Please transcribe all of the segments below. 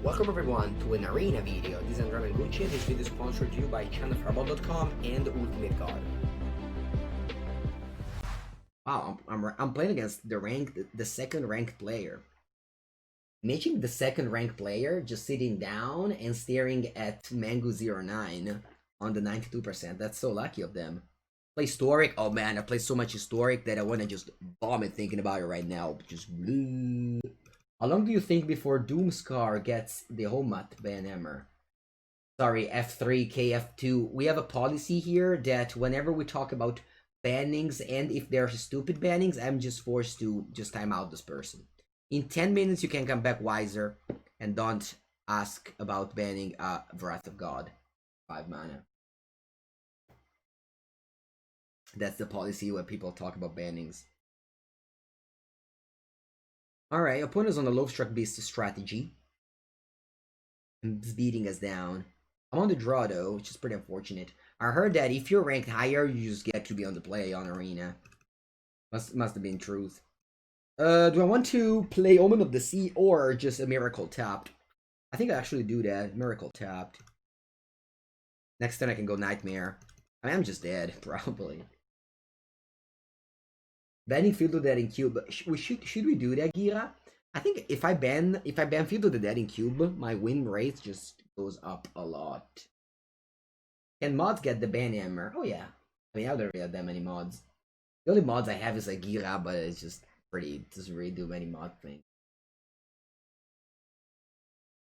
Welcome everyone to an arena video. This is Andrea Mengucci. This video is sponsored to you by channelfireball.com and Ultimate God. Wow, I'm playing against the second ranked player. Imagine the second ranked player just sitting down and staring at Mengu09 on the 92%. That's so lucky of them. Play historic. Oh man, I play so much historic that I want to just vomit thinking about it right now. Just blue. How long do you think before Doomscar gets the Homat Banhammer? Sorry, F3, KF2. We have a policy here that whenever we talk about bannings and if they're stupid bannings, I'm just forced to just time out this person. In 10 minutes, you can come back wiser and don't ask about banning Wrath of God. 5 mana. That's the policy when people talk about bannings. Alright, opponent's on the Lovestruck Beast strategy. And it's beating us down. I'm on the draw though, which is pretty unfortunate. I heard that if you're ranked higher, you just get to be on the play on Arena. Must have been truth. Do I want to play Omen of the Sea or just a Miracle tapped? I think I actually do that. Miracle tapped. Next turn I can go Nightmare. I mean, I'm just dead, probably. Banning Field of the Dead in Cube. Should we do that, Gira? I think if I ban Field of the Dead in Cube, my win rate just goes up a lot. Can mods get the Banhammer? Oh yeah. I mean, I don't really have that many mods. The only mods I have is like Gira, but it's just it doesn't really do many mod things.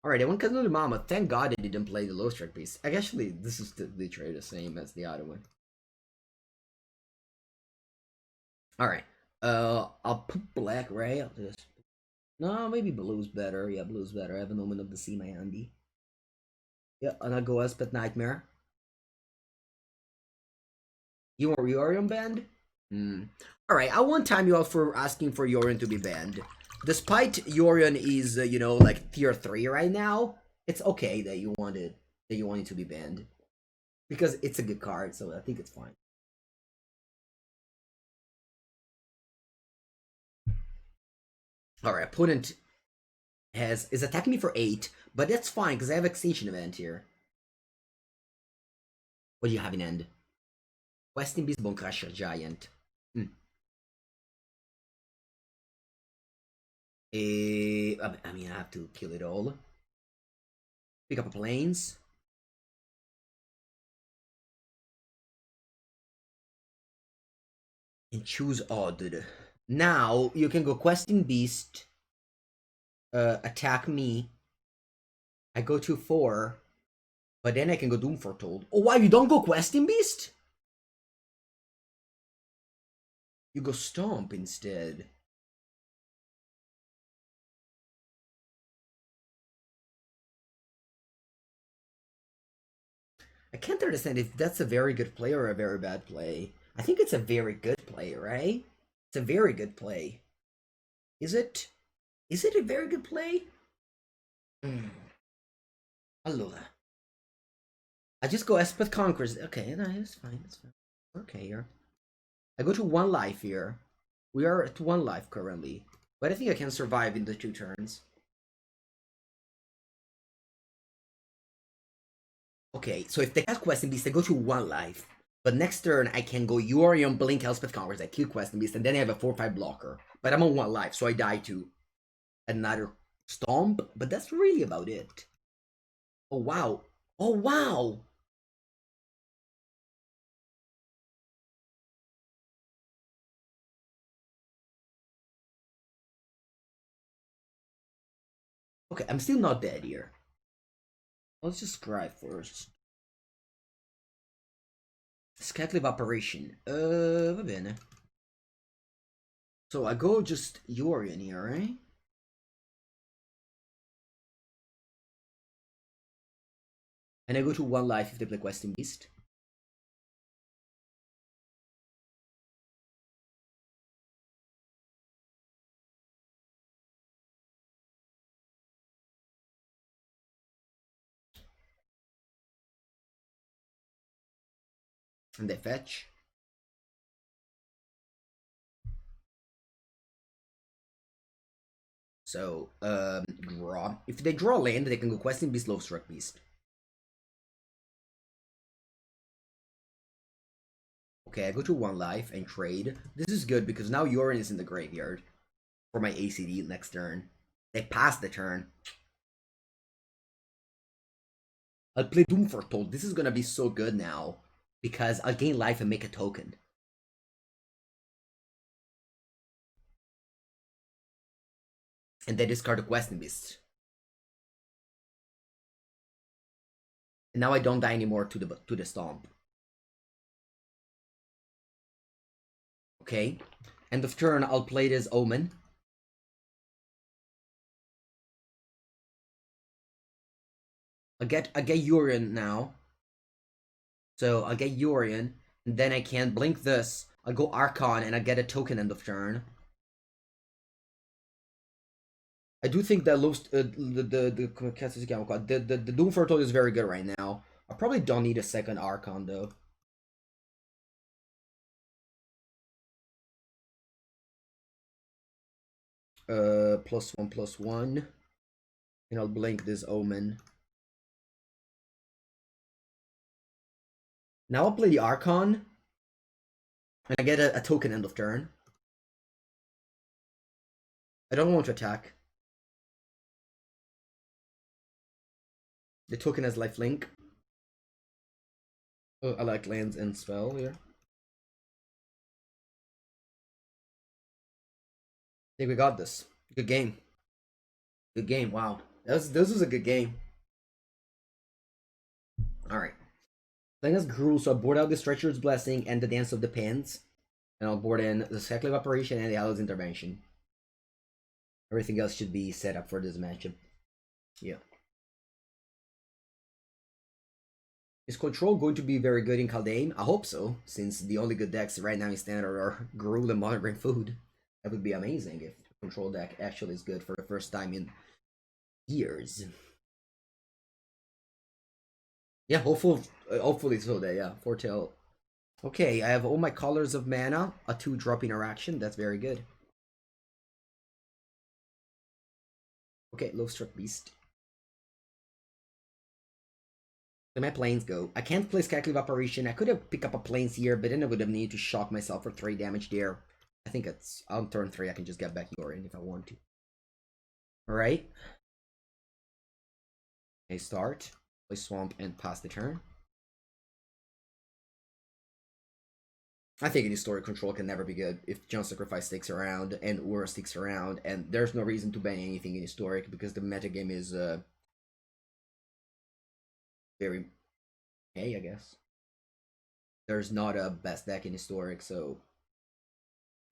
Alright, I want Kazoo Mama. Thank God I didn't play the Lovestruck Beast. Actually, this is literally the same as the other one. Alright. I'll put black, right? I'll just... No, maybe blue's better. Yeah, blue's better. I have an Omen of the Sea, my handy. Yeah, and I'll go Espet Nightmare. You want Yorion banned? Alright, I won't time you out for asking for Yorion to be banned. Despite Yorion is, you know, like tier 3 right now, it's okay that you want it to be banned. Because it's a good card, so I think it's fine. Alright, opponent is attacking me for 8, but that's fine because I have Extinction Event here. What do you have in end? Questing Beast, Bone Crusher, Giant. I mean, I have to kill it all. Pick up a Plains. And choose Odd. Now, you can go Questing Beast. Attack me. I go to 4. But then I can go Doom Foretold. Oh, why? You don't go Questing Beast? You go Stomp instead. I can't understand if that's a very good play or a very bad play. I think it's a very good play, right? It's a very good play. Is it? Is it a very good play? Allora. I just go Espet Conquers. Okay, no, it's fine. It's fine. Okay, here. I go to 1 life here. We are at 1 life currently. But I think I can survive in the 2 turns. Okay, so if they cast Questing Beast, I go to 1 life. But next turn, I can go Yorion, Blink, Elspeth Conquers, I kill Questing Beast, and then I have a 4-5 blocker. But I'm on 1 life, so I die to another Stomp. But that's really about it. Oh, wow. Oh, wow! Okay, I'm still not dead here. Let's just scribe first. Scattling Evaporation. Va bene. So I go just Yorion here, right? And I go to 1 life if they play Questing Beast. And they fetch. So, draw. If they draw land, they can go Questing Beast, Lovestruck Beast. Okay, I go to 1 life and trade. This is good because now Yorin is in the graveyard for my ACD next turn. They pass the turn. I'll play Doom Foretold. This is gonna be so good now because I'll gain life and make a token. And they discard a Questing Beast. And now I don't die anymore to the Stomp. Okay. End of turn, I'll play this Omen. I get Urian now. So I'll get Urian, and then I can blink this. I'll go Archon, and I get a token end of turn. I do think that the Doom Foretold is very good right now. I probably don't need a second Archon though. +1/+1. And I'll blink this Omen. Now I'll play the Archon. And I get a token end of turn. I don't want to attack. The token has lifelink. Oh, I like lands and spell here. I think we got this. Good game. Good game. Wow. This was a good game. Alright. Playing as Gruul, so I board out the Stretcher's Blessing and the Dance of the Pins. And I'll board in the Cyclic Operation and the Allies Intervention. Everything else should be set up for this matchup. Yeah. Is Control going to be very good in Kaldheim? I hope so, since the only good decks right now in Standard are Gruul and Modern Brain Food. That would be amazing if the Control deck actually is good for the first time in years. Yeah, hopefully so. Yeah, Foretell. Okay, I have all my colors of mana, a 2-drop interaction. That's very good. Okay, Lovestruck Beast. Let my planes go. I can't play Skyclave Operation. I could have picked up a planes here, but then I would have needed to shock myself for 3 damage there. I think it's on turn 3. I can just get back Yorin if I want to. Alright. Okay, start. Play Swamp and pass the turn. I think an Historic Control can never be good if John Sacrifice sticks around and Ura sticks around, and there's no reason to ban anything in Historic because the metagame is very okay, I guess. There's not a best deck in Historic, so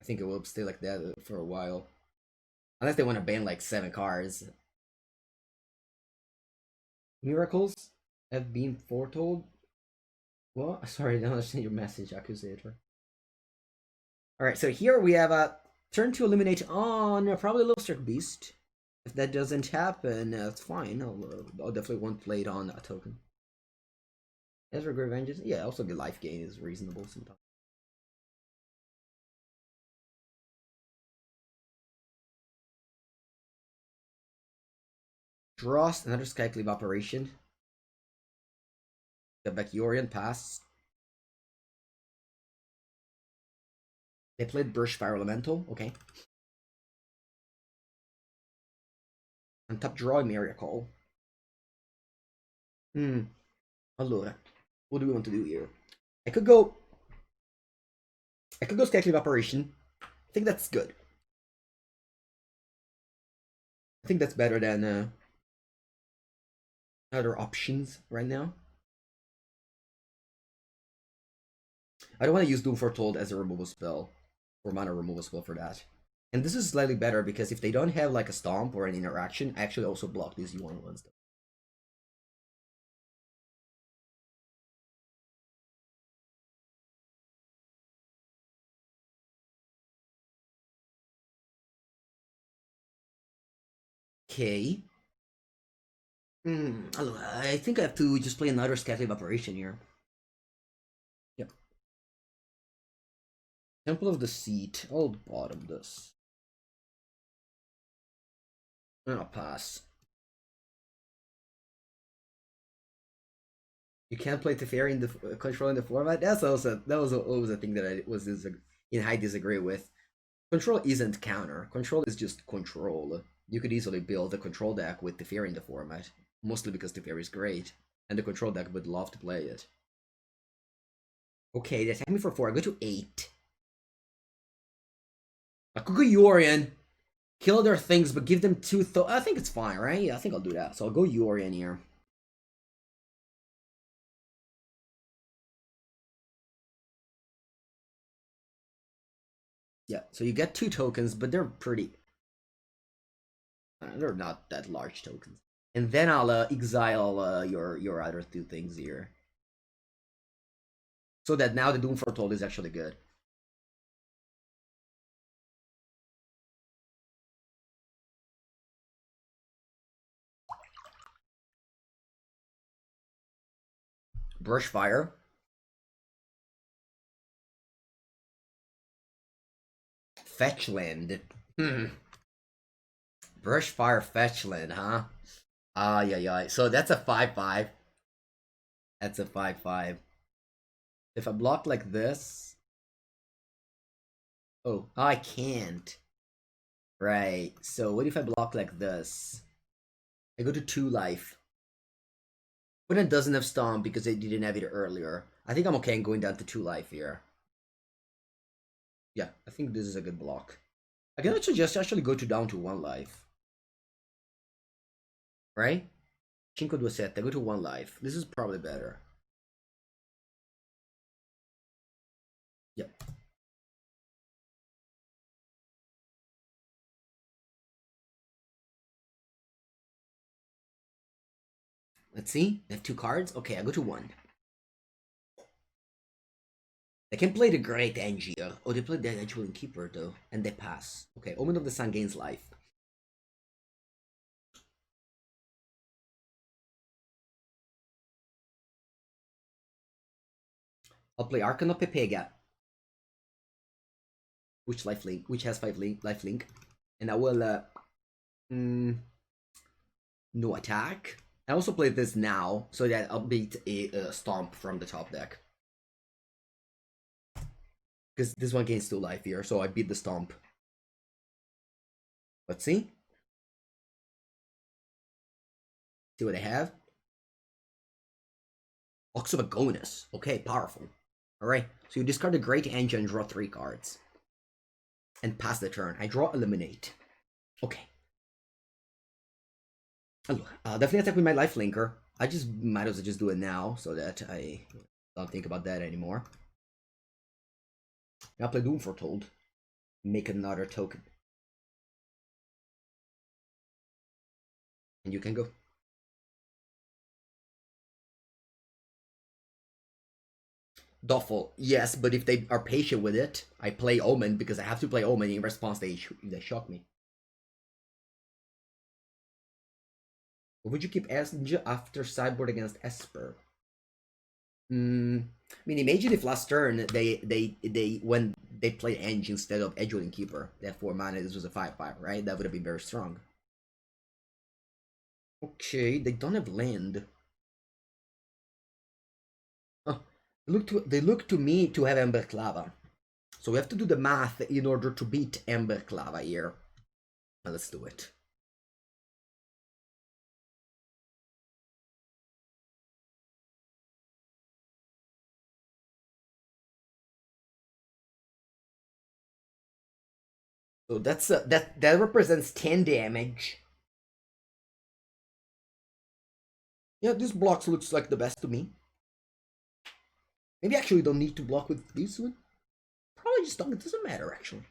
I think it will stay like that for a while. Unless they want to ban like 7 cards. Miracles have been foretold? What? Sorry, I don't understand your message, Accusator. Alright, so here we have a turn to eliminate on probably Lovestruck Beast. If that doesn't happen, that's fine. I'll definitely want play it on a token. Ezra Great Vengeance? Yeah, also the life gain is reasonable sometimes. Dross, another Skyclave Operation. Get back Yorion, pass. They played Burst Fire Elemental, okay. And top draw Miracle. Allora, what do we want to do here? I could go Skyclave Operation. I think that's good. I think that's better than other options right now. I don't want to use Doom Foretold as a removal spell, or mana removal spell for that. And this is slightly better because if they don't have like a stomp or an interaction, I actually also block these U1 ones. Okay. I think I have to just play another Skyclave Operation here. Yep. Temple of the Seat. I'll bottom this. I'll pass. You can't play Teferi in the controlling the format. That was always a thing that I was in high disagree with. Control isn't counter. Control is just control. You could easily build a control deck with Teferi in the format, mostly because Teferi is great, and the control deck would love to play it. Okay, they attack me for 4. I go to 8. I could go Yorion, kill their things, but give them 2. I think it's fine, right? Yeah, I think I'll do that. So I'll go Yorion here. Yeah, so you get 2 tokens, but they're pretty. They're not that large tokens. And then I'll exile your other 2 things here. So that now the Doom Foretold is actually good. Brushfire. Fetchland. Brushfire Fetchland, huh? Yeah. So that's a 5/5. That's a 5/5. If I block like this. Oh, I can't. Right. So what if I block like this? I go to 2 life. But it doesn't have Stomp because I didn't have it earlier. I think I'm okay in going down to 2 life here. Yeah, I think this is a good block. I can actually go to down to 1 life. Right? 5/2, I go to 1 life. This is probably better. Yep. Let's see. They have 2 cards. Okay, I go to 1. They can play the Great Angia. Oh, they play the Edgewing Keeper though, and they pass. Okay, Omen of the Sun gains life. I'll play Arcana of Pepega, which has 5 life link, and I will no attack. I also play this now so that I'll beat a Stomp from the top deck. Because this one gains 2 life here, so I beat the Stomp. Let's see. See what I have. Ox of Agonis. Okay, powerful. Alright, so you discard the Great Engine and draw 3 cards. And pass the turn. I draw Eliminate. Okay. Definitely attack with my life linker. I just might as well just do it now so that I don't think about that anymore. I'll play Doom Foretold. Make another token. And you can go. Doffel, yes, but if they are patient with it, I play Omen because I have to play Omen in response they shock me. Would you keep Ninja after sideboard against Esper? I mean, imagine if last turn they when they played Eng instead of Edgewing Keeper, they have 4 mana. This was a 5/5, right? That would have been very strong. Okay, they don't have land. Oh, they look to me to have Emberclava. So we have to do the math in order to beat Emberclava here. Now let's do it. So that's that represents 10 damage. Yeah, this blocks looks like the best to me. Maybe actually don't need to block with this one. Probably just don't. It doesn't matter actually.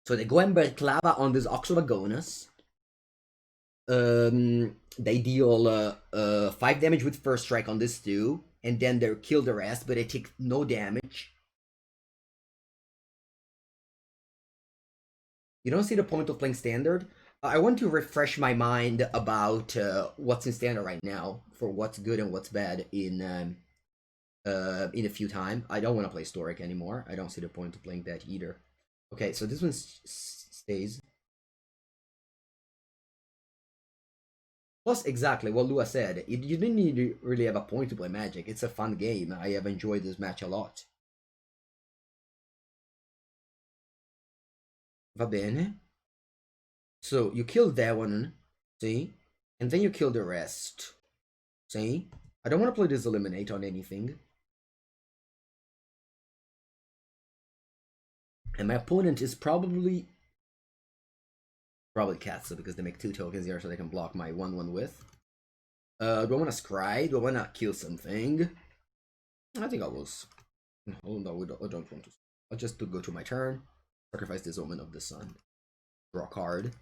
So they go Emberclava on this Ox of Agonis. They deal 5 damage with first strike on this too, and then they kill the rest, but they take no damage. You don't see the point of playing standard. I want to refresh my mind about what's in standard right now for what's good and what's bad in a few time. I don't want to play Historic anymore. I don't see the point of playing that either. Okay, so this one stays. Plus, exactly what Lua said, you didn't need to really have a point to play Magic. It's a fun game. I have enjoyed this match a lot. Va bene. So, you kill that one, see? And then you kill the rest. See? I don't want to play this Eliminate on anything. And my opponent is probably Katsu, because they make 2 tokens here so they can block my 1/1 with. Do I want to scry? Do I want to kill something? I think I was. Oh no, I don't want to. I'll just go to my turn. Sacrifice this Omen of the Sun. Draw a card.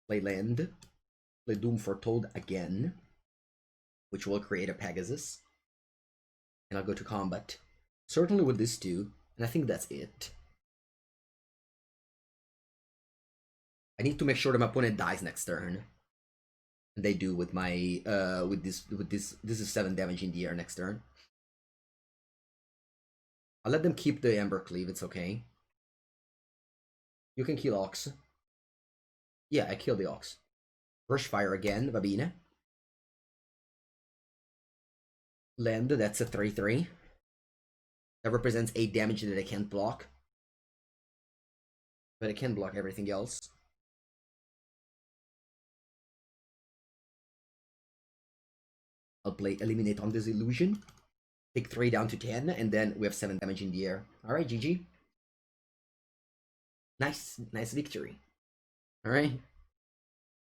Play land. Play Doom Foretold again, which will create a Pegasus. And I'll go to combat. Certainly with this too, and I think that's it. I need to make sure that my opponent dies next turn. And they do with my with this this is 7 damage in the air next turn. I'll let them keep the Ember Cleave, it's okay. You can kill Ox. Yeah, I killed the Ox. Rush Fire again, va bene. Land, that's a 3/3. That represents 8 damage that I can't block. But I can block everything else. I'll play Eliminate on this illusion. Take 3 down to 10, and then we have 7 damage in the air. Alright, GG. Nice victory. Alright.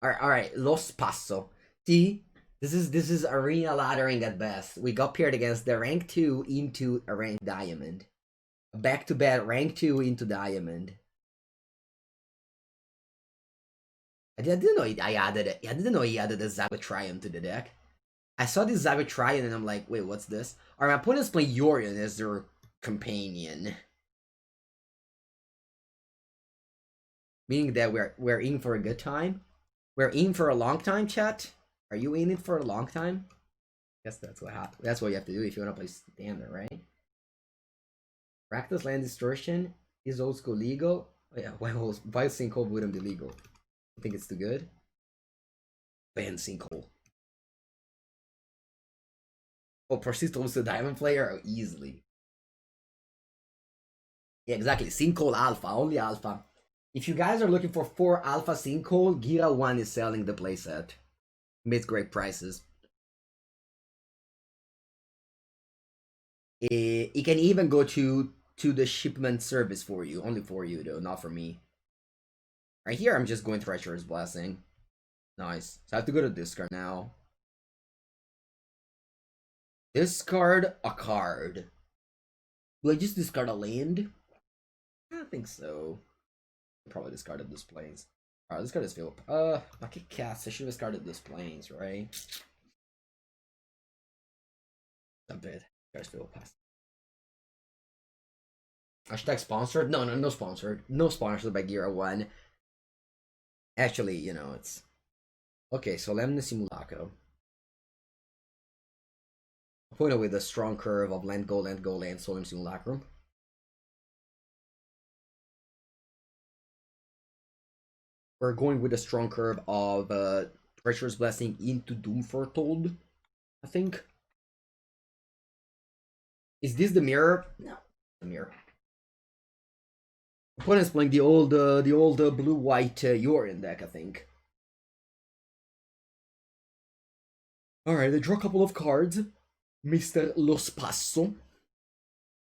Alright, Los Paso. See? This is arena laddering at best. We got paired against the rank 2 into a rank diamond. Back to back rank 2 into diamond. I didn't know I didn't know he added a Zagotrion to the deck. I saw this Zagotrion and I'm like, wait, what's this? Alright, my opponent's playing Yorion as their companion. Meaning that we're in for a good time. We're in for a long time, chat. Are you in it for a long time? Guess that's what happened. That's what you have to do if you want to play standard, right? Practice land distortion is old school legal. Oh, yeah, why Sinkhole wouldn't be legal? You think it's too good? Ban Sinkhole. Oh, proceeds to lose the diamond player? Oh, easily. Yeah, exactly. Sinkhole Alpha, only Alpha. If you guys are looking for 4 Alpha Sinkhole, Gira 1 is selling the playset. Made great prices. It can even go to the shipment service for you. Only for you, though, not for me. Right here, I'm just going Treacherous Blessing. Nice. So I have to go to discard now. Discard a card. Will I just discard a land? I don't think so. Probably discarded this planes. Alright, this card is Philip. Bucket Cast. I should have discarded this planes, right? Not bad. There's Philip Pass. Hashtag sponsored? No sponsored. No sponsored by Gira 1. Actually, you know, it's... Okay, so Lemna Simulacro. Opponent with a strong curve of land, Solemn Simulacrum. We're going with a strong curve of Treacherous Blessing into Doom Foretold, I think. Is this the mirror? No, the mirror. Opponent's playing the old blue-white Yorion deck, I think. Alright, I draw a couple of cards. Mr. Los Paso.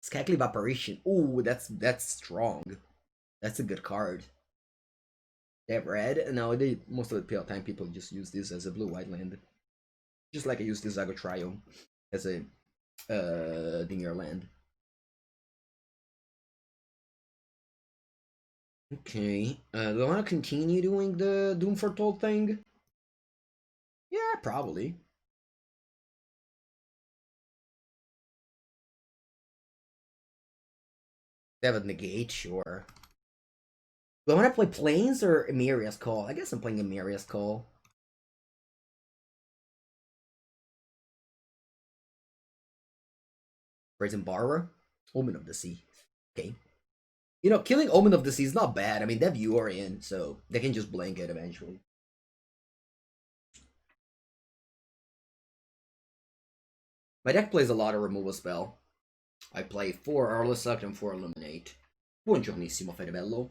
Skyclave Apparition. Ooh, that's strong. That's a good card. They have red. No, most of the time people just use this as a blue-white land. Just like I use this Zagotrion as a Dinger land. Okay. Do I want to continue doing the Doom Foretold thing? Yeah, probably. They have a negate, sure. Do I want to play Plains or Emeria's Call? I guess I'm playing Emeria's Call. Brazen Borrower? Omen of the Sea. Okay. You know, killing Omen of the Sea is not bad. I mean, they have Yorion, so they can just blank it eventually. My deck plays a lot of removal spell. I play 4 Arlisac and 4 Illuminate. Buongiornissimo, Ferebello.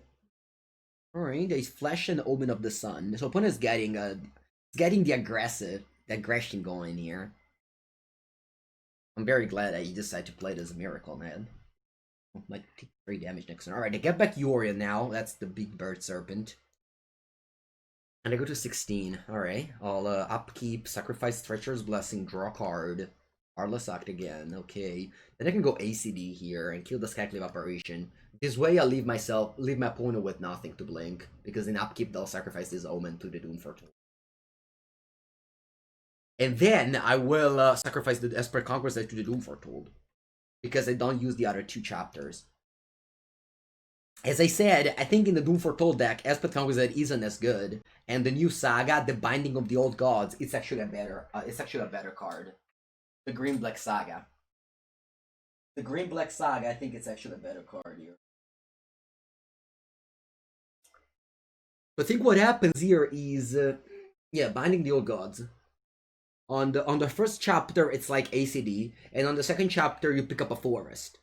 Alright, there's Flesh and Omen of the Sun. So opponent is getting the aggression going here. I'm very glad that you decided to play this miracle, man. Might take 3 damage next turn. Alright, I get back Yorion now. That's the big bird serpent. And I go to 16. Alright, I'll upkeep, sacrifice Treacherous Blessing, draw a card. Arlisac again, okay. Then I can go ACD here and kill the Skyclave Apparition. This way I'll leave my opponent with nothing to blink, because in upkeep they'll sacrifice this Omen to the Doom Foretold. And then I will sacrifice the Desperate Conqueror to the Doom Foretold, because I don't use the other 2 chapters. As I said, I think in the Doom Foretold deck, Esprit Conqueror isn't as good, and the new saga, the Binding of the Old Gods, it's actually a better card. The Green-Black Saga. The Green-Black Saga, I think it's actually a better card here. But I think what happens here is, Binding the Old Gods. On the first chapter, it's like ACD, and on the second chapter, you pick up a forest.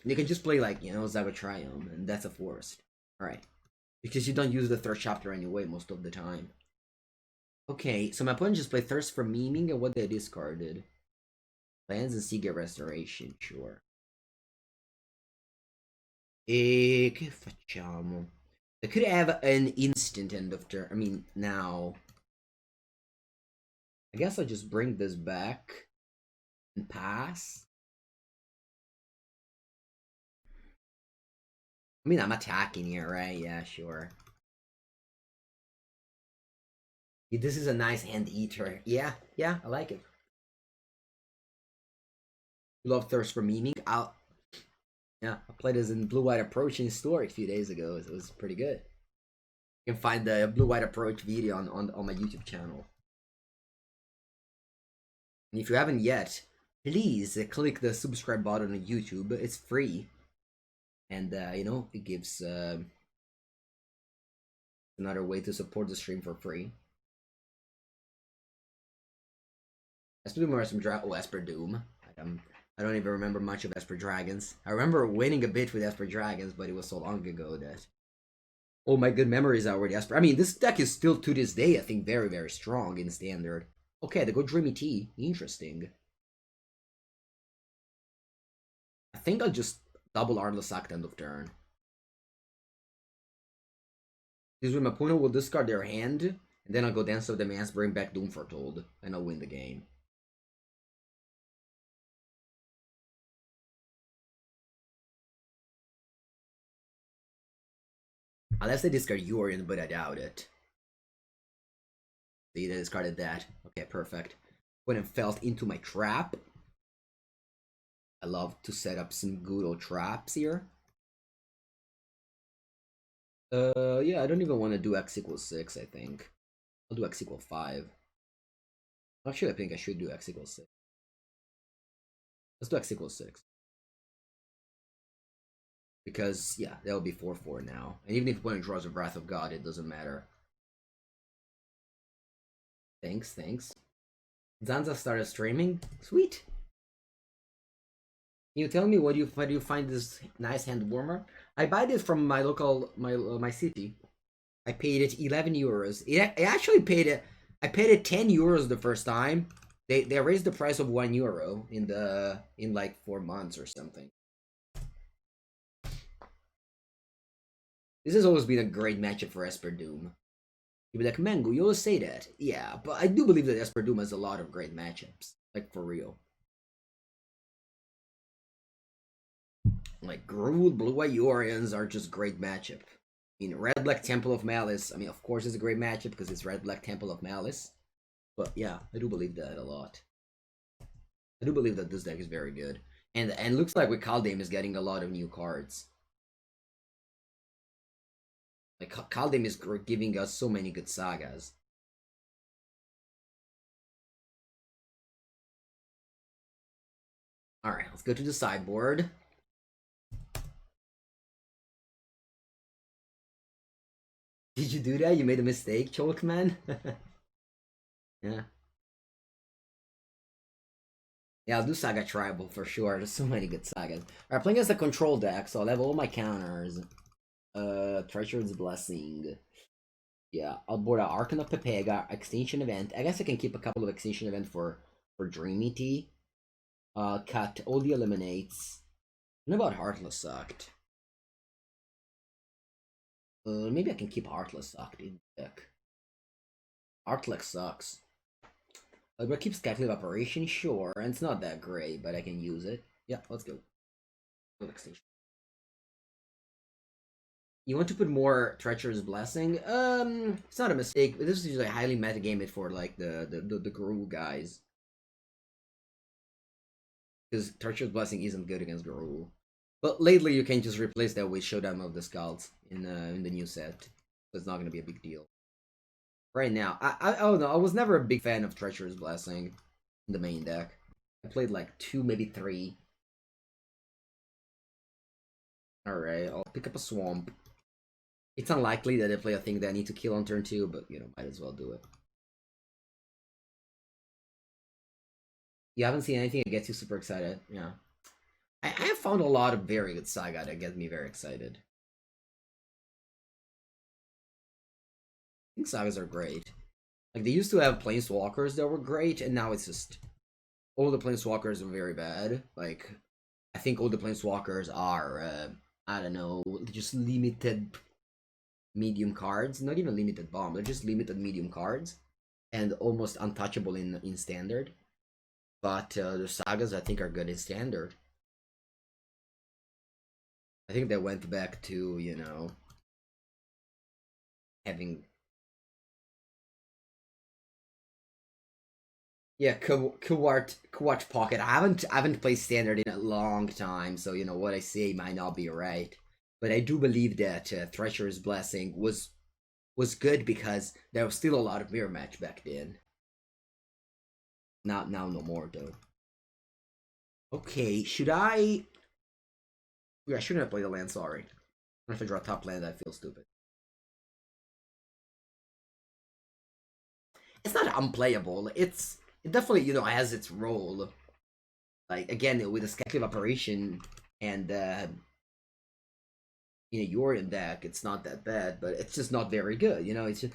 You can just play like, Zagatrium, and that's a forest. Alright. Because you don't use the third chapter anyway most of the time. Okay, so my opponent just played Thirst for Memeing, and what they discarded. Lands and Seagate Restoration, sure. E che facciamo? I could have an instant end of turn. I mean, now. I guess I'll just bring this back and pass. I mean, I'm attacking here, right? Yeah, sure. This is a nice hand eater. Yeah, I like it. You love Thirst for Memeing? I played this in Blue-White Approach in Historic a few days ago. It was pretty good. You can find the Blue-White Approach video on my YouTube channel. And if you haven't yet, please click the subscribe button on YouTube. It's free. And, it gives another way to support the stream for free. Esper Doom or Esper Doom. I don't even remember much of Esper Dragons. I remember winning a bit with Esper Dragons, but it was so long ago that... Oh, my good memories are already Esper. I mean, this deck is still, to this day, I think, very, very strong in Standard. Okay, they go Dreamy Tea. Interesting. I think I'll just double Arlisac end of turn. This way my opponent will discard their hand, and then I'll go Dance of the Demands, bring back Doom Foretold, and I'll win the game. Unless they discard Yorion, but I doubt it. See, they discarded that. Okay, perfect. Opponent felt into my trap. I love to set up some good old traps here. Yeah, I don't even want to do X equals 6, I think. I'll do X equals 5. Actually, I think I should do X equals 6. Let's do X equals 6. Because, yeah, that'll be 4-4 now. And even if opponent draws a Wrath of God, it doesn't matter. Thanks. Zanza started streaming? Sweet! Can you tell me where do you find this nice hand warmer? I buy this from my local, my city. I paid it 11 euros. I actually paid it, I paid it 10 euros the first time. They raised the price of 1 euro in like 4 months or something. This has always been a great matchup for Esper Doom. You'd be like, Mengu, you always say that. Yeah, but I do believe that Esper Doom has a lot of great matchups. Like, for real. Like, Groot, Blue-White Yorions are just great matchup. I mean, Red-Black Temple of Malice, I mean, of course it's a great matchup because it's Red-Black Temple of Malice. But yeah, I do believe that a lot. I do believe that this deck is very good. And looks like with Kaldheim is getting a lot of new cards. Like, Kaldheim is giving us so many good sagas. Alright, let's go to the sideboard. Did you do that? You made a mistake, Cholk man? Yeah. Yeah, I'll do Saga Tribal for sure. There's so many good sagas. Alright, playing as a control deck, so I'll have all my counters. Treasure's Blessing. Yeah, I'll board out Archon of Pepega, Extinction Event. I guess I can keep a couple of Extinction Event for Dreamy Tea. Cut all the Eliminates. What about Heartless Sucked? Maybe I can keep Heartless Sucked in the deck. Heartless sucks. But keep Skyclave Operation, sure, and it's not that great, but I can use it. Yeah, let's go. Extinction. You want to put more Treacherous Blessing? It's not a mistake, but this is usually highly metagame it for like the Garou guys. Because Treacherous Blessing isn't good against Garou. But lately you can just replace that with Showdown of the Skulls in the new set. So it's not gonna be a big deal. Right now, I don't know, I was never a big fan of Treacherous Blessing in the main deck. I played like 2, maybe 3. Alright, I'll pick up a Swamp. It's unlikely that I play a thing that I need to kill on turn 2, but, you know, might as well do it. You haven't seen anything that gets you super excited? Yeah. I have found a lot of very good Saga that get me very excited. I think Sagas are great. Like, they used to have Planeswalkers that were great, and now it's just... all the Planeswalkers are very bad. Like, I think all the Planeswalkers are, I don't know, just limited medium cards. Not even limited bomb, they're just limited medium cards. And almost untouchable in Standard. But the Sagas, I think, are good in Standard. I think they went back to, you know, having... yeah, Kuwart Pocket. I haven't played Standard in a long time, so you know what I say might not be right. But I do believe that Treacherous Blessing was good because there was still a lot of mirror match back then. Not now, no more though. Okay, should I? Yeah, I shouldn't have played a land. Sorry. If I draw top land, I feel stupid. It's not unplayable. It definitely, you know, has its role. Like again, with the Skyclave Operation and you know, Yorion deck, it's not that bad, but it's just not very good. You know, it's just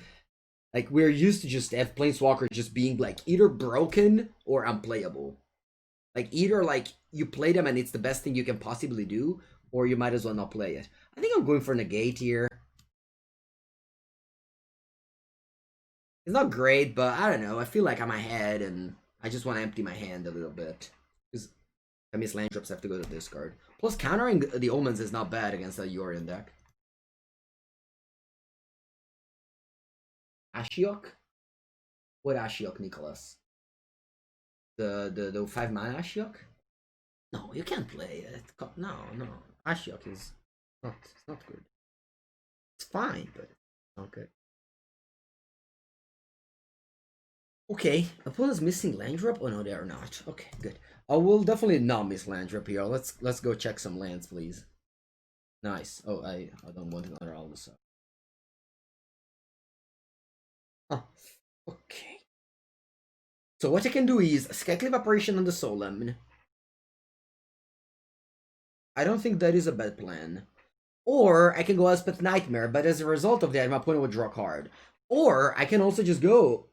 like we're used to just have Planeswalker just being like either broken or unplayable. Like either like you play them and it's the best thing you can possibly do, or you might as well not play it. I think I'm going for Negate here. It's not great, but I don't know. I feel like I'm ahead and I just want to empty my hand a little bit. Because I miss land drops, I have to go to discard. Plus countering the Omens is not bad against a Yorion deck. Ashiok? What Ashiok, Nicholas? The 5 mana Ashiok? No, you can't play it. No. Ashiok is it's not good. It's fine, but it's not good. Okay, opponent's missing land drop? Oh no, they are not. Okay, good. I will definitely not miss land drop here. Let's go check some lands, please. Nice. Oh, I don't want another Alvisa. Oh, okay. So what I can do is Skyclave Operation on the Solemn. I don't think that is a bad plan. Or I can go Elspeth Nightmare, but as a result of that, my opponent would draw a card. Or I can also just go...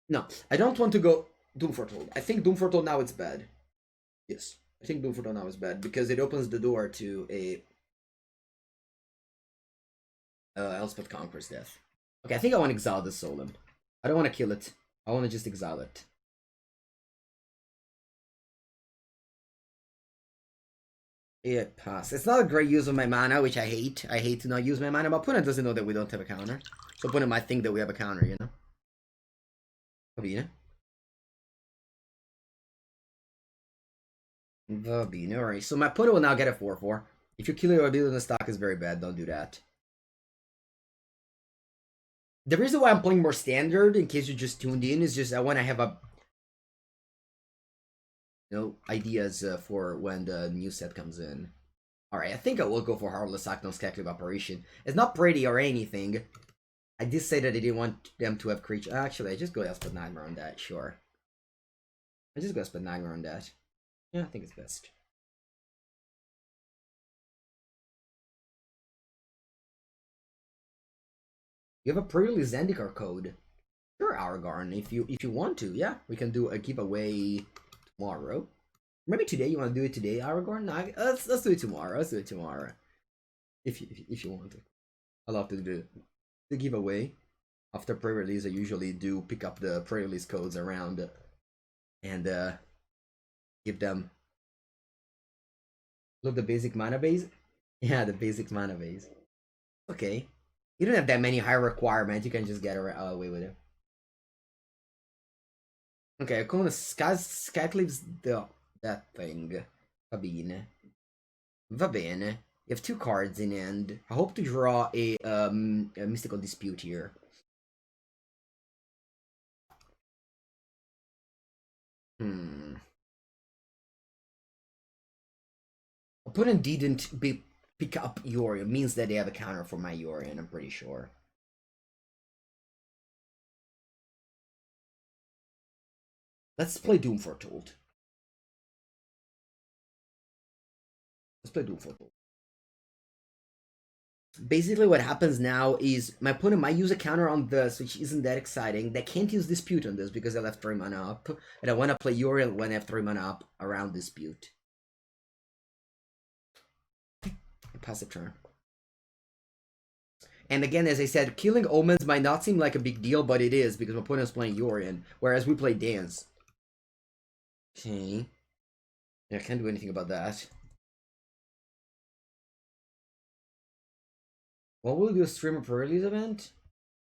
no, I don't want to go Doom Foretold. I think Doom Foretold now it's bad. Yes, I think Doom Foretold now is bad because it opens the door to a Elspeth Conqueror's Death. Okay, I think I want to exile this Solemn. I don't want to kill it. I want to just exile it. It pass. It's not a great use of my mana, which I hate. I hate to not use my mana. My opponent doesn't know that we don't have a counter. So opponent might think that we have a counter, you know? Vabine. Vabine, alright. So my opponent will now get a 4-4. If you kill your ability in the stock is very bad, don't do that. The reason why I'm playing more standard, in case you just tuned in, is just I want to have a... you know, ideas for when the new set comes in. Alright, I think I will go for Heartless Act on Skyclave Operation. It's not pretty or anything. I did say that I didn't want them to have creature. Actually, I just go Elspeth Nightmare on that, sure. I'm just gonna spend 9 on that. Yeah, I think it's best. You have a pre-release Zendikar code. Sure, Aragorn, if you want to, yeah, we can do a giveaway tomorrow. Maybe today. You want to do it today, Aragorn? No, let's do it tomorrow. Let's do it tomorrow. If you want to, I love to do the giveaway after pre-release. I usually do pick up the pre-release codes around and give them. Look, the basic mana base. Yeah, the basic mana base. Okay, you don't have that many high requirements. You can just get around. Oh, wait, wait. Okay, come on. Scat leaves that thing. Va bene. Va bene. You have 2 cards in hand. I hope to draw a mystical dispute here. Opponent didn't pick up Yorion. Means that they have a counter for my Yorion, I'm pretty sure. Let's play Doom Foretold. Let's play Doom Foretold. Basically, what happens now is my opponent might use a counter on this, which isn't that exciting. They can't use Dispute on this because I left 3 mana up. And I want to play Yorion when I have 3 mana up around Dispute. Passive turn. And again, as I said, killing Omens might not seem like a big deal, but it is because my opponent's playing Yorion, whereas we play Dance. Okay. Yeah, I can't do anything about that. What will we do a streamer per release event?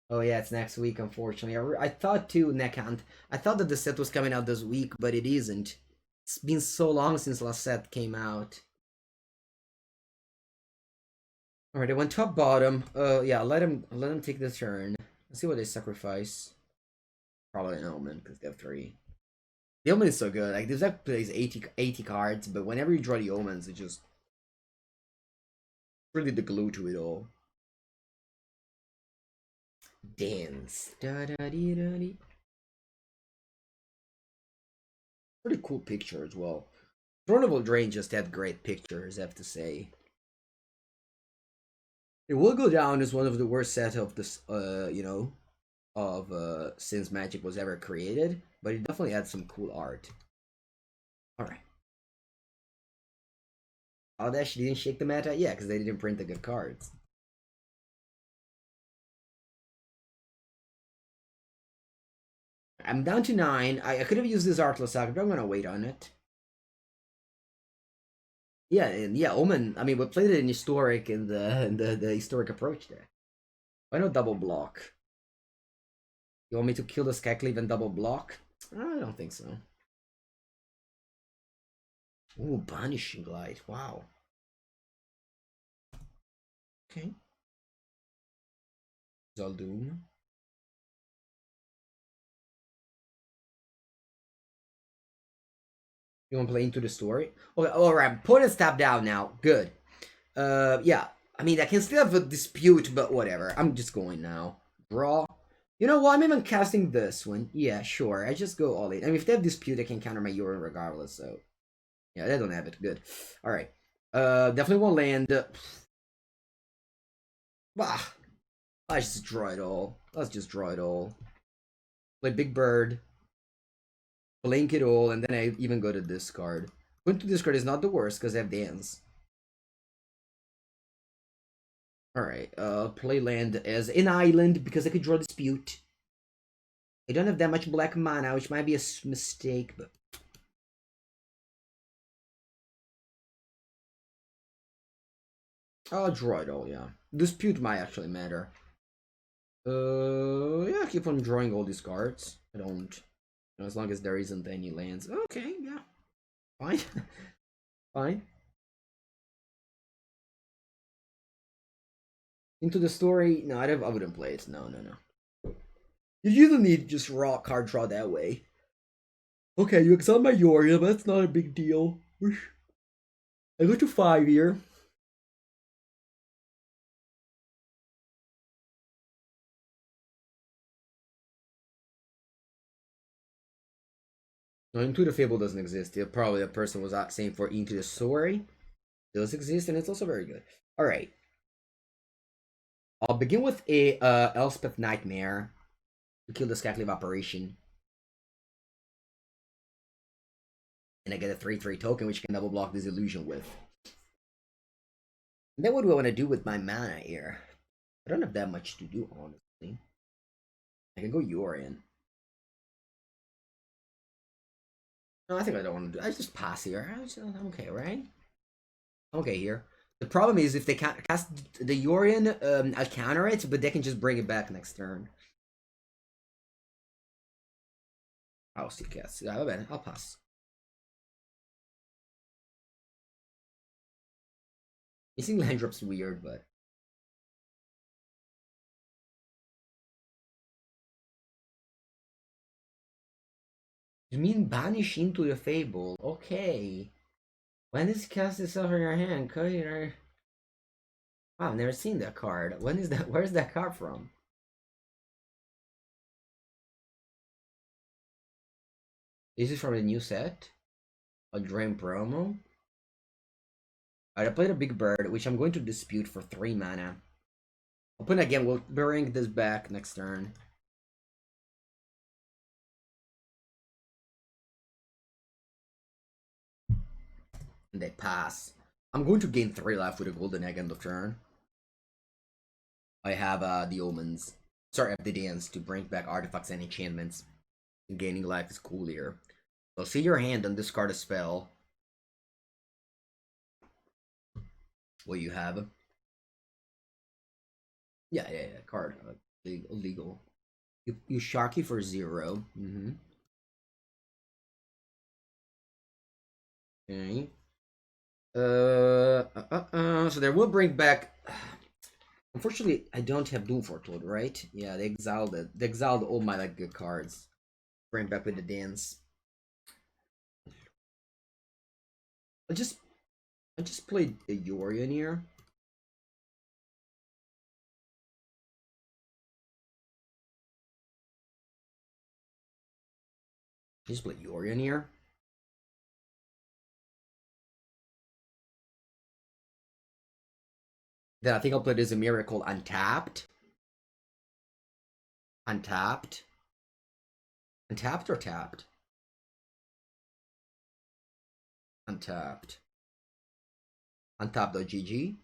Oh yeah, it's next week, unfortunately. I thought too, Neckhand. I thought that the set was coming out this week, but it isn't. It's been so long since last set came out. Alright, I went top bottom. Yeah, let him take the turn. Let's see what they sacrifice. Probably an Omen, because they have 3. The Omen is so good. Like, this deck plays 80 cards, but whenever you draw the Omens, it's just really the glue to it all. Dance. Da da dee da dee. Pretty cool picture as well. Throne of Eldraine just had great pictures, I have to say. It will go down as one of the worst set of this, since Magic was ever created, but it definitely had some cool art. Alright. Aldash didn't shake the meta? Yeah, because they didn't print the good cards. I'm down to 9. I could have used this Artless Saga, but I'm gonna wait on it. Yeah, and yeah, Omen. I mean, we played it in Historic in the Historic approach there. Why not double block? You want me to kill the Skycleave and double block? I don't think so. Ooh, Banishing Light. Wow. Okay. Zaldun. You want to play Into the Story? Okay, alright. Opponent's tapped down now. Good. Yeah. I mean, I can still have a dispute, but whatever. I'm just going now. Draw. You know what? I'm even casting this one. Yeah, sure. I just go all in. I mean, if they have dispute, I can counter my Urine regardless, so. Yeah, they don't have it. Good. Alright. Definitely won't land. Bah. Let's just draw it all. Let's just draw it all. Play Big Bird. Blink it all, and then I even go to discard. Going to discard is not the worst, because I have Dance. Alright, play land as an island, because I could draw Dispute. I don't have that much black mana, which might be a mistake, but... I'll draw it all, yeah. Dispute might actually matter. Yeah, keep on drawing all these cards. I don't... as long as there isn't any lands. Okay, yeah. Fine. Fine. Into the Story? No, I wouldn't play it. No, no, no. You don't need just raw card draw that way. Okay, you exile my Yoria, but that's not a big deal. I go to 5 here. No, Into the Fable doesn't exist. Probably the person was saying for Into the Story. It does exist, and it's also very good. All right. I'll begin with a Elspeth Nightmare to kill the Scackly Evaporation. And I get a 3/3 token, which can double block this illusion with. And then what do I want to do with my mana here? I don't have that much to do, honestly. I can go Yorion. No, I think I don't want to do. I just pass here. I'm okay, right? I'm okay here. The problem is if they can't cast the Yorion, I'll counter it, but they can just bring it back next turn. I'll still cast. Yeah, I'll pass. Missing land drop's weird, but you mean banish into the Fable? Okay. When is cast itself in your hand? Wow, I've never seen that card. When is that? Where's that card from? Is it from the new set? A Drain promo? Alright, I played a Big Bird, which I'm going to dispute for 3 mana. Open again, we'll bring this back next turn. And they pass. I'm going to gain 3 life with a Golden Egg end of turn. I have the Omens. Sorry, I have the Dance to bring back artifacts and enchantments. And gaining life is cool here. So see your hand and discard a spell. What you have? Yeah, card. Legal. You Sharky for 0. Okay. So they will bring back. Unfortunately, I don't have Doom Foretold, right? Yeah, they exiled it. They exiled all my like good cards. Bring back with the Dance. I just played a Yorion here. Just play Yorion here. Then I think I'll play this a Miracle Untapped. Untapped. Untapped or tapped? Untapped. Untapped GG.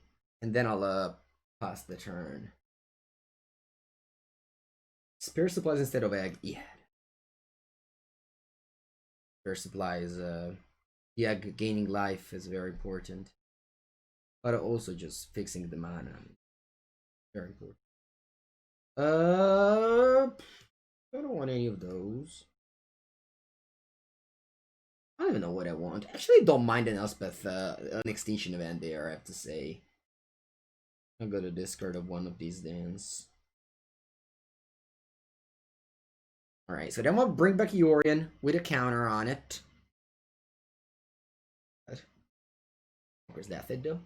And then I'll pass the turn. Spirit Supplies instead of Egg. Yeah. Spirit Supplies, yeah, gaining life is very important. But also just fixing the mana. Very important. I don't want any of those. I don't even know what I want. Actually, don't mind an Elspeth, an extinction event there, I have to say. I'm gonna discard of one of these dance. Alright, so then we'll bring back Yorion with a counter on it. Where's that fit though?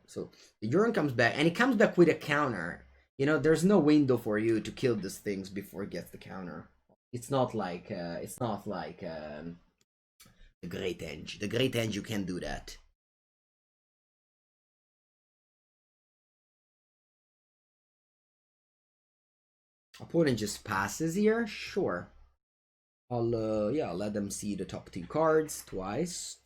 So the Yorion comes back, and it comes back with a counter. You know, there's no window for you to kill these things before it gets the counter. It's not like the Great Henge. The Great Henge, you can do that. Opponent just passes here? Sure. I'll let them see the top 2 cards twice.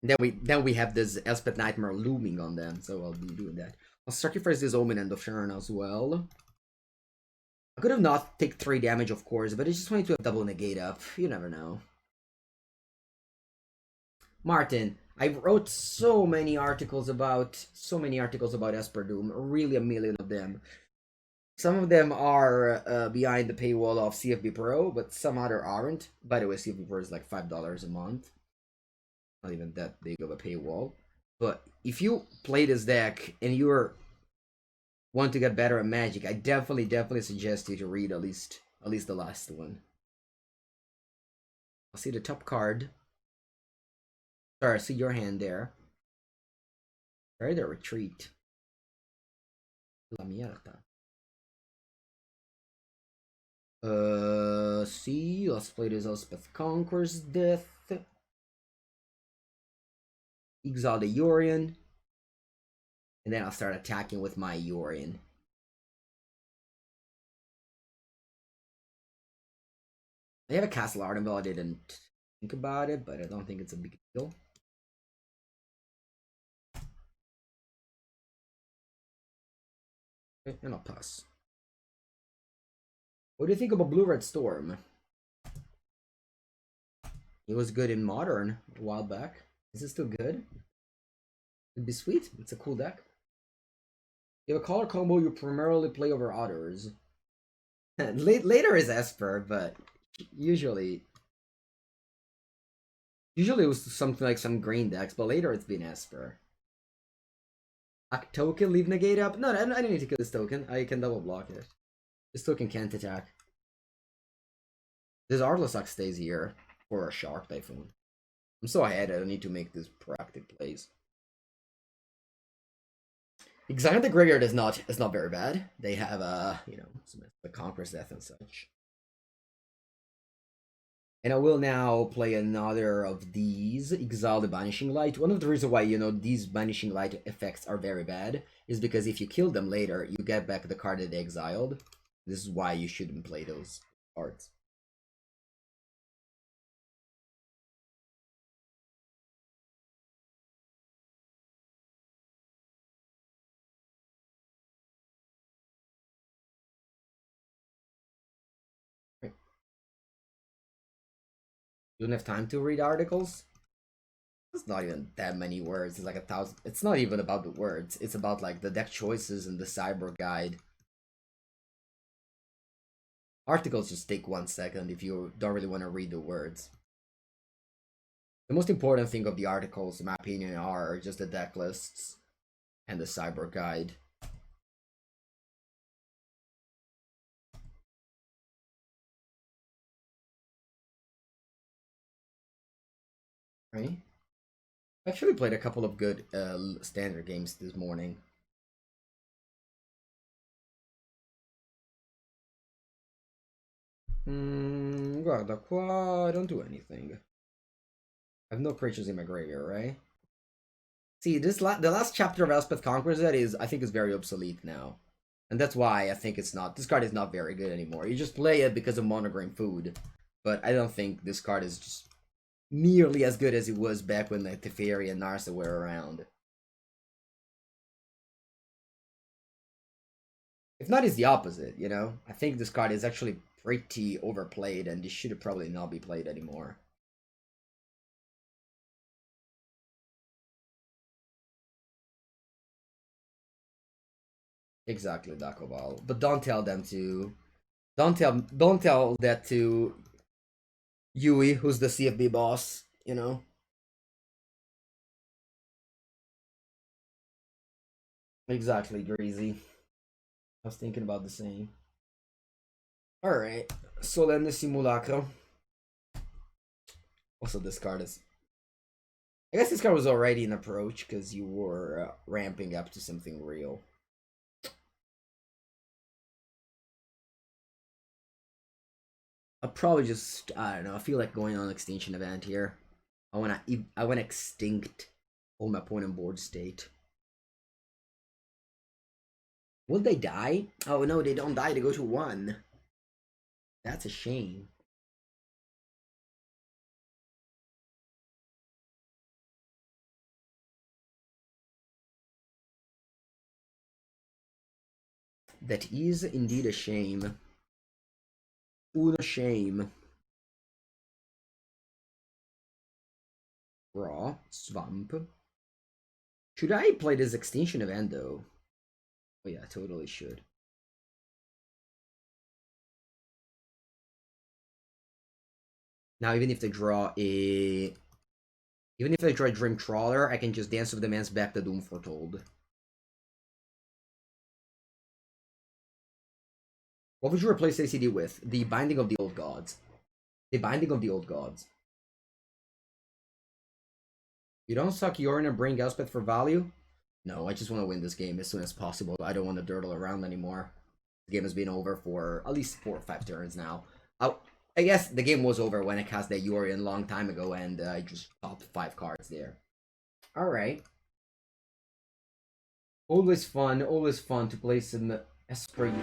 And then we have this Elspeth Nightmare looming on them, so I'll be doing that. I'll sacrifice this Omen end of turn as well. I could have not take 3 damage, of course, but I just wanted to have double negate up. You never know. Martin, I wrote so many articles about Esper Doom, really a million of them. Some of them are behind the paywall of CFB Pro, but some other aren't. By the way, CFB Pro is like $5 a month. Not even that big of a paywall. But if you play this deck and you're want to get better at Magic, I definitely suggest you to read at least the last one. I'll see the top card. Sorry, I see your hand there. Sorry, the retreat. La mierda. See, let's play this Elspeth Conquers Death. Exile the Yorion. And then I'll start attacking with my Yorion. I have a Castle Ardenville, I didn't think about it, but I don't think it's a big deal. Okay, and I'll pass. What do you think about Blue Red Storm? It was good in Modern a while back. Is it still good? It'd be sweet. It's a cool deck. You have a color combo you primarily play over others. Later is Esper, but usually it was something like some green decks, but later it's been Esper. A token, leave negate up? No, I don't need to kill this token. I can double block it. This token can't attack. This Artlosak stays here for a Shark Typhoon. I'm so ahead, I don't need to make this proactive plays. Exile the Graveyard is not very bad. They have the Conqueror's Death and such. And I will now play another of these, Exile the Banishing Light. One of the reasons why, these Banishing Light effects are very bad is because if you kill them later, you get back the card that they exiled. This is why you shouldn't play those cards. You don't have time to read articles? It's not even that many words. It's like 1,000. It's not even about the words. It's about like the deck choices and the cyber guide. Articles just take 1 second if you don't really want to read the words. The most important thing of the articles, in my opinion, are just the deck lists and the cyber guide. Right? I actually played a couple of good standard games this morning. Guarda qua, I don't do anything. I have no creatures in my graveyard, right? See, the last chapter of Elspeth Conquers that is, I think, is very obsolete now. And that's why I think it's not, this card is not very good anymore. You just play it because of Monogram Food. But I don't think this card is just nearly as good as it was back when the Teferi and Narsa were around. If not, it's the opposite, I think this card is actually pretty overplayed and this should probably not be played anymore. Exactly, Dakobal. But don't tell them to. Don't tell that to Yui, who's the CFB boss. Exactly, Greasy. I was thinking about the same. All right, Solenne Simulacro. Also, this card is. I guess this card was already an approach because you were ramping up to something real. I'll probably just, I don't know, I feel like going on an extinction event here. I wanna extinct all my opponent board state. Will they die? Oh no, they don't die, they go to 1. That's a shame. That is indeed a shame. Una shame. Raw, Swamp. Should I play this extinction event though? Oh yeah, I totally should. Now even if they draw a... Even if they draw a Dream Trawler, I can just Dance of the Man's back the Doom Foretold. What would you replace ACD with? The Binding of the Old Gods. The Binding of the Old Gods. You don't suck Yorin and bring Elspeth for value? No, I just want to win this game as soon as possible. I don't want to durdle around anymore. The game has been over for at least 4 or 5 turns now. I guess the game was over when I cast that Yorion a long time ago, and I just topped 5 cards there. All right. Always fun to play some Esperone.